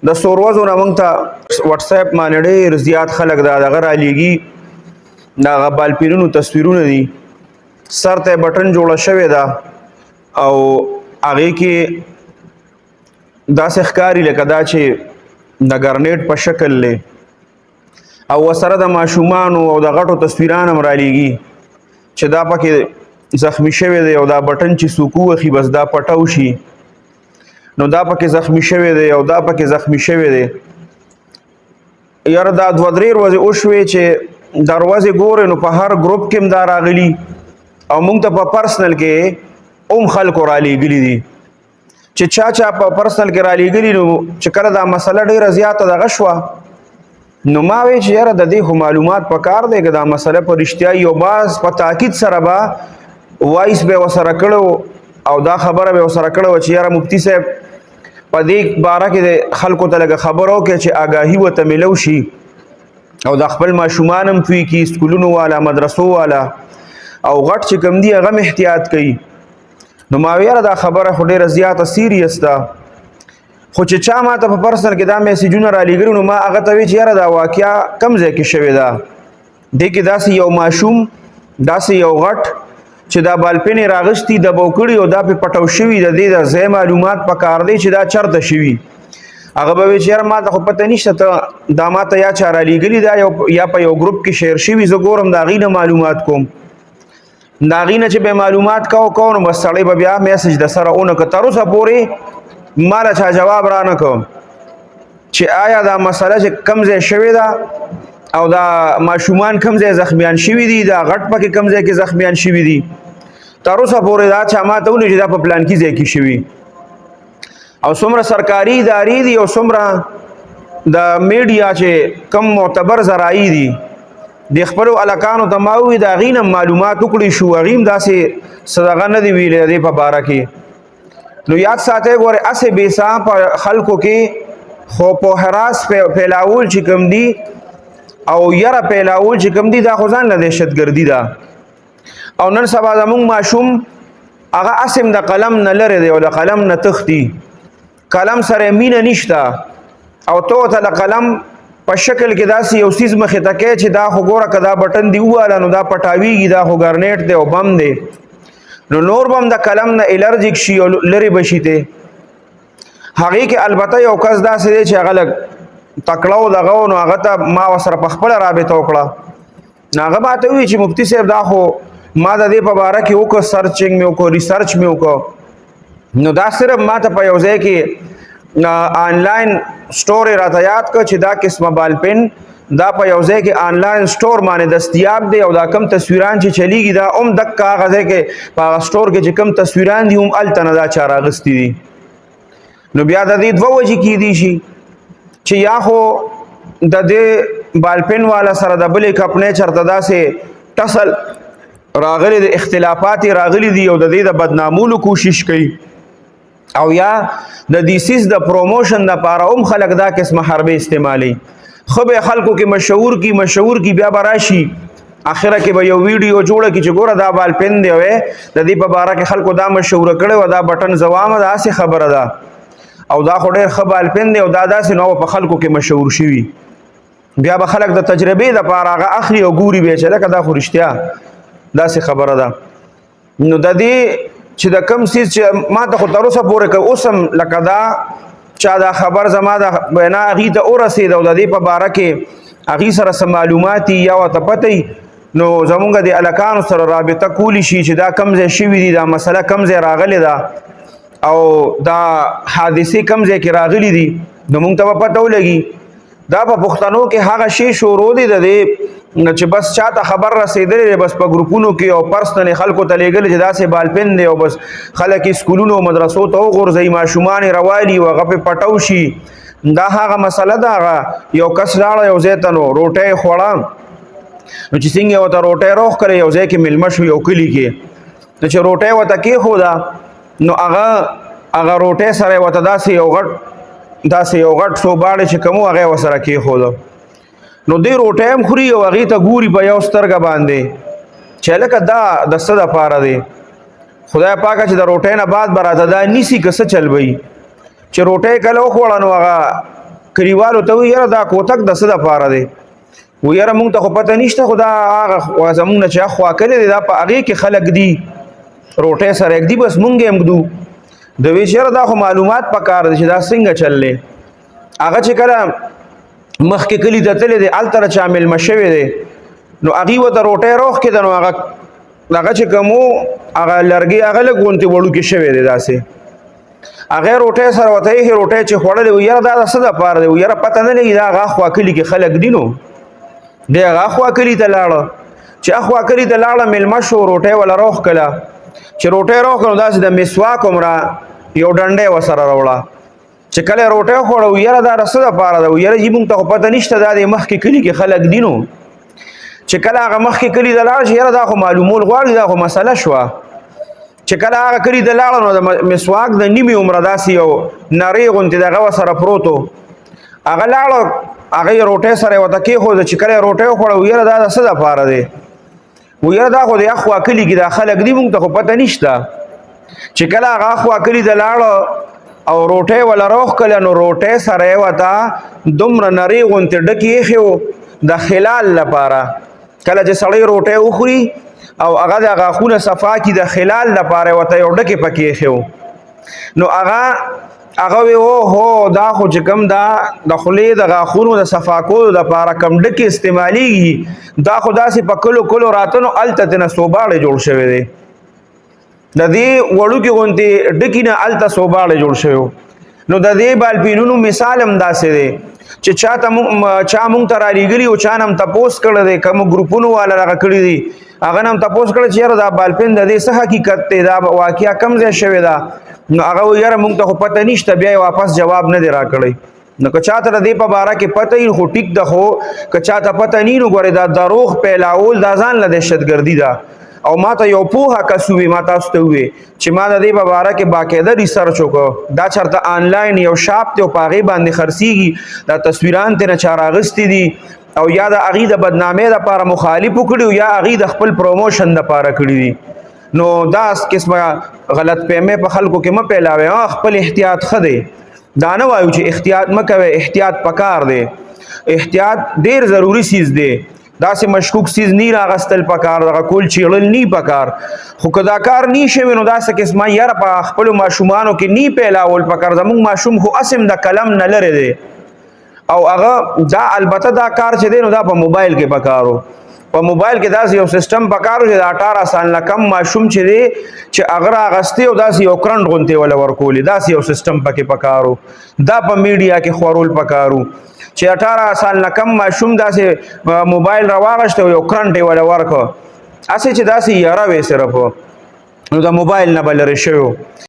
د سوروزو نه مونږ ته واتس اپ باندې ډېر زیات خلک دا دغه رالیږي دا هغه بالپینونو تصویرونه دي سر ته بټن جوړه شوې ده او هغې کې داسې ښکاري لکه دا چې د ګرنیټ په شکل دی او ورسره د ماشومانو او د غټو تصویران هم رالیږي چې دا پکې زخمی شوی دی او دا بټن چې څوک ووهي بس دا پټو شي نو دا پکې زخمی شوی دی او دا پکې زخمی شوی دی یاره دا دوه درې ورځې وشوې چې دا ورځې ګورې نو په هر ګروپ کې هم دا راغلي او موږ ته په پرسنل کې هم خلکو رالیږلي دي چې چا په پرسنل کې رالیږلي نو چې کله دا مسله ډېره زیاته دغه شوه نو ما وی چې یاره د دې خو معلومات پکار دی که دا مسله په رښتیا یو باز په تاکید سره به وایس به ورسره کړی او دا خبره به ورسره کړې وه چې یاره مفتي صاحب په دې باره کې د خلکو ته لږه خبر وکړي چې آګاهي ورته میلو شي او د خپل ماشومان هم پوي کړي سکولونو والا مدرسو والا او غټ چې کوم دي هغه هم احتیاط کوي نو ما ویله دا خبره خو ډېره زیاته سیریس ده خو چې چا ما ته په پرسنل کې دا میسیجونه رالیږلي نو ما هغه ته وی چې یاره دا واقعه کم ځای کې شوې ده دې کې داسې یو ماشوم داسې یو غټ چې دا بالپینې راغشتي د بوکړي او دا پې پټو شوي د دې د ځای معلومات پکار دی چې دا چرته شوي هغه به وی چې یاره ما ته خو پته نشته ته دا ما ته یا چا رالیږلي دا یا په یو ګروپ کې شیر شوي زه ګورم د هغې نه معلومات کوم د هغې نه چې به معلومات کو نو بس سړی به بیا میسج د سره ونه که تر اوسه پورې ماله چا جواب را نه کوم چې آیا دا مسله چې کم ځای شوې ده او دا ماشومان کم ځای زخمیان شوي دي دا غټ پکې کم ځای کې زخمیان شوي دي تر اوسه پورې دا چا ما ته ونی چې دا په پلان کې ځای کې شوي او څومره سرکاري ادارې دي او څومره د میډیا چې کم معتبر ذرایع دي د خپلو الکانو ته ما ووي د هغې نه معلومات وکړي شو هغې هم داسې څه دغه نه دي ویلي د دې په باره کې نو یاد ساتئ ګورئ هسې بېسا په خلکو کې خو په حراس پیلاول چې کوم دي او یره پیلاول چې کوم دي دا خو ځان له دهشتګردي ده او نن سبا زمونږ ماشوم هغه هسې د قلم نه لرې دی او د قلم نه تښتي قلم سره مینه نشته او ته ورته د قلم په شکل کې داسې یو څیز مخې ته کوې چې دا خو ګوره که دا بټن دي وواله نو دا پټاویږي دا خو ګرنیټ دی او بم دی نو نور به هم د قلم نه الرجیک شي او لرې به شي ته هغې کې البته یو کس داسې دی چې هغه لږ تکړه و دغه و نو هغه ته ما ورسره په خپله رابطه وکړه نو هغه ماته ووایي چې مفتي صاحب دا خو ما د دې په باره کې وکړه سرچنګ مې وکړه ریسرچ مې وکړه نو دا صرف ما ته په یو ځای کې آنلاین سټور یې راته یاد کړه چې دا قسمه بالپن دا په یو ځای کې آنلاین سټور باندې دستیاب دی او دا کم تصویران چې چلیږي دا هم دقه هغه ځای کې په هغه سټور کې چې کم تصویران دي هم هلته نه دا چا راغستي دي نو بیا د دې دوه وجې کیدی شي چې یا خو د دې بالپن والا سره د بلې کمپنۍ چېرته داسې ټسل راغلی د اختلافات راغلی دي او د دې د بدنامولو کوشش کوي او یا د دې سیس د پروموشن دپاره هم خلک دا قسمه حربې استعمالوي خو به خلکو کې مشهور کی بیا به راشي اخره کې به یو ویډیو جوړه کړي چې ګوره دا بالپن دی د دې په باره کې خلکو دا مشهوره کړې وه دا بټن زوامه ده هسې خبره ده او دا خو ډېر ښه بالپن دی او دا داسې نو په خلکو کې مشهور شوي بیا به خلک د تجربې دپاره هغه اخلي او ګوري به چې لکه دا خو رښتیا داسې خبره ده نو د دې چې د کم څیز چې ما ته خو تر اوسه پورې که اوس هم لکه دا چا دا خبر زما د وینا هغې ته ورسېد او د دې په باره کې هغې سره څه معلومات یا ورته پته نو زمونږ د هلکانو سره رابطه کولی شي چې دا کم ځای شوي دي دا مسله کم ځای راغلې ده او دا حادثې کم ځای کې راغلي دي نو مونږ ته به پته ولګي دا په پښتنو کې هغه شی شروع دی د دې چې بس چاته خبر رسېدلی دی بس په ګروپونو کې او پرسنل خلکو ته لیږلی چې داسې بالپن دی او بس خلک یې سکولونو او مدرسو ته وغورځوي ماشومان یې روالي او هغه پې پټو شي دا هغه مسله ده هغه یو کس لاړه یو ځای ته نو روټۍ یې خوړه نو چې څنګه یې ورته روټۍ روغ کړې یو ځای کې میلمه شو یو کلي کې نو چې روټۍ ورته کېښوده نو هغه روټۍ سره یې ورته داسې یو غټ سوباړې چې کوم و هغه یې ورسره کېښوده نو دی روټۍ هم خوري او هغې ته ګوري په یو سترګه باندې چې هلکه دا د څه دپاره دی خدای پاکه چې د روټۍ نه بعد به راته دا نیسي که څه چل به وي چې روټۍ کله وخوړه نو هغه کلیوالو ته وی یاره دا کوتک د څه دپاره دی و یاره مونږ ته خو پته نشته خو دا هغه زمونږ نه چې خوا کړی دی دا په هغې کې خلک دي روټۍ سره ږدي بس مونږ یې ږدو د وی چې یاره دا خو معلومات پکار دی چې دا څنګه چل دی هغه چې کله مخکې کلي ته تللی دی هلته را چا میلمه شوی دی نو هغې ورته روټۍ روغ کېده نو هغه چې کوم و هغه لرګي هغه لږ غوندې وړوکې شوی دی داسې هغې روټۍ سره ورته ایښې روټۍ چې خوړلې وي یاره دا د څه دپاره دی یاره پته نه لګي دا هغه اخوا کلي کې خلک دي نو دی هغه اخوا کلي ته لاړه چې اخوا کلي ته لاړه میلمه شو روټۍ وله روغ کړه چې روټۍ روغ کړه نو داسې د مسواک عمره یو ډنډۍ ورسره راوړه چې کله یې روټۍ وخوړه وي یاره دا د څه دپاره ده یاره جي مونږ ته خو پته نشته دا د مخکې کلي کې خلک دي نو چې کله هغه مخکې کلي ته لاړه چې یاره دا خو معلومول غواړي دا خو مسله شوه چې کله هغه کلي ته لاړه نو د مسواک د نیمې عمره داسې یو نرۍ غوندې دغه ورسره پروت و هغه لاړه هغه یې روټۍ سره یې ورته کېښوده چې کله یې روټۍ وخوړه وي یاره دا د څه دپاره دی و یاره دا خو د اخوا کلي کې دا خلک دي مونږ ته خو پته نشته چې کله هغه اخوا کلي ته لاړه او روټۍ وله روغ کړله نو روټۍ سره یې ورته دومره نرۍ غوندې ډکې ایښې و د خلال لپاره کله چې سړی روټۍ وخوري او هغه د غاښونه صفا کړي د خلال لپاره ورته یو ډکې پکې ایښې و نو هغه وی هو دا خو چې کوم دا د خولې د غاښونو د صفا کولو دپاره کوم ډکې استعمالیږي دا خو داسې په کلو کلو راته نو هلته ترنه صوباړې جوړ شوی دی د دې وړوکې غوندې ډکي نه هلته صوباړې جوړ شوی نو د دې بالپینونو مثال هم داسې دی چې چا مونږ ته رالیږلي او چا نه هم تپوس کړی دی کومو ګروپونو والا دغه کړي دي هغه نه هم تپوس کړی چې یاره دا بالپین د دې څه حقیقت دی دا واقعه کوم ځای شوې ده نو هغه وایي یاره مونږ ته خو پته نشته بیا یې واپس جواب نه دی راکړی نو که چاته د دې په باره کې پته وي خو ټیک ده خو که چاته پته ني نو ګورې دا دروغ پیلاول دا ځان له دهشتګردي ده او ما ته یو پوهه کس ووي ما تاسو ته ووي چې ما د دې په باره کې باقاعده ریسرچ وکړو دا چېرته آنلاین یو شاپ دی او په هغې باندې خرڅېږي دا تصویران ترې نه چا راغستې دي او یا د هغې د بدنامۍ دپاره مخالف وکړي یا هغې د خپل پروموشن دپاره کړي دي نو دا قسمه غلط فهمۍ په خلکو کې مه پیلاوئ خپل احتیاط ښه دی دا نه وایو چې احتیاط مه کوئ احتیاط پکار دی احتیاط ډېر ضروري سیز دی داسې مشکوک سیز نی راغستل پکار دغه کول چیړل نی پکار خو که دا کار نی شوی نو داسې قسمه یاره په خپلو ماشومانو کې نی پیلاول پکار زموږ ماشوم خو اسم د قلم نه لرې دی او هغه دا البته دا کار چې دی نو دا په موبایل کې پکارو په موبایل کې داسې یو سیسټم پکارو چې د 18 سال نه کم ماشوم چې دی چې هغه راغستې او داسې یو کرنټ غوندې وله ورکولي داسې یو سیسټم پکې پکارو دا په میډیا کې خورول پکارو چې 18 سال نه کم ماشوم داسې موبایل راواغشته او یو کرنټ یې وله ورکړه هسې چې داسې یاره وې صرف نو د موبایل نه به لرې شوی